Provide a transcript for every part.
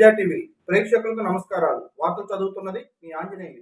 ప్రజా టీవీ ప్రేక్షకులకు నమస్కారాలు. వార్తలు చదువుతున్నది మీ ఆంజనేయులు.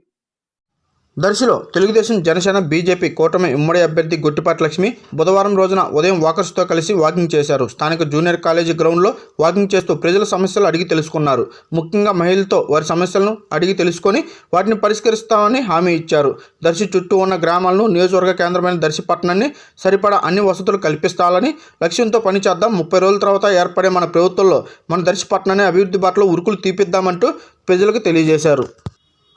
దర్శిలో తెలుగుదేశం జనసేన బీజేపీ కూటమి ఉమ్మడి అభ్యర్థి గొట్టిపాటి లక్ష్మి బుధవారం రోజున ఉదయం వాకర్స్తో కలిసి వాకింగ్ చేశారు. స్థానిక జూనియర్ కాలేజీ గ్రౌండ్లో వాకింగ్ చేస్తూ ప్రజల సమస్యలు అడిగి తెలుసుకున్నారు. ముఖ్యంగా మహిళలతో వారి సమస్యలను అడిగి తెలుసుకొని వాటిని పరిష్కరిస్తామని హామీ ఇచ్చారు. దర్శి చుట్టూ ఉన్న గ్రామాలను నియోజకవర్గ కేంద్రమైన దర్శి పట్టణాన్ని సరిపడా అన్ని వసతులు కల్పిస్తాలని లక్ష్యంతో పనిచేద్దాం. 30 రోజుల తర్వాత ఏర్పడే మన ప్రభుత్వంలో మన దర్శి పట్టణాన్ని అభివృద్ధి బాటలో ఉరుకులు తీపిద్దామంటూ ప్రజలకు తెలియజేశారు.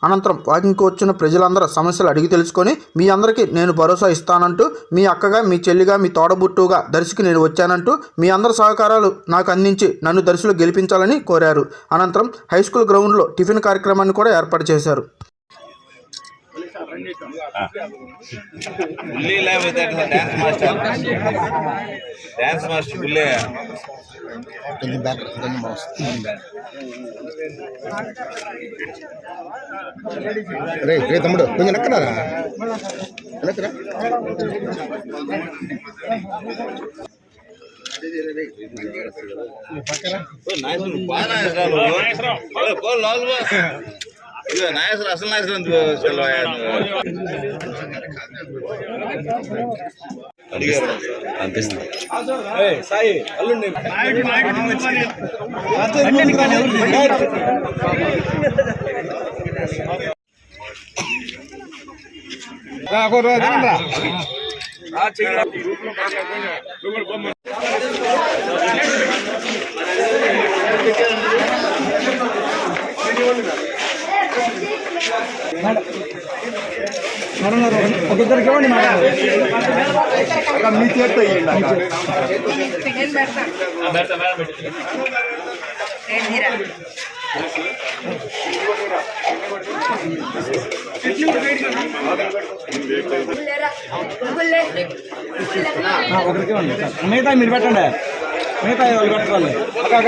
అనంతరం వాకింగ్కి వచ్చిన ప్రజలందరూ సమస్యలు అడిగి తెలుసుకొని మీ అందరికీ నేను భరోసా ఇస్తానంటూ, మీ అక్కగా, మీ చెల్లిగా, మీ తోడబుట్టుగా దర్శికి నేను వచ్చానంటూ మీ అందరి సహకారాలు నాకు అందించి నన్ను దర్శిలో గెలిపించాలని కోరారు. అనంతరం హైస్కూల్ గ్రౌండ్లో టిఫిన్ కార్యక్రమాన్ని కూడా ఏర్పాటు చేశారు. రే తమ్ముడు కొంచెం ఎక్కడారా నాయకులు అసలు నాయకులు అనిపిస్తుంది. సాయి అల్లుండి ఒకరిద్దరికి ఇవ్వండి మీ చేతితో ఒకరికి ఇవ్వండి. మిగతా మీరు పెట్టండి, మిగతా వాళ్ళు పెట్టుకోవాలి. తర్వాత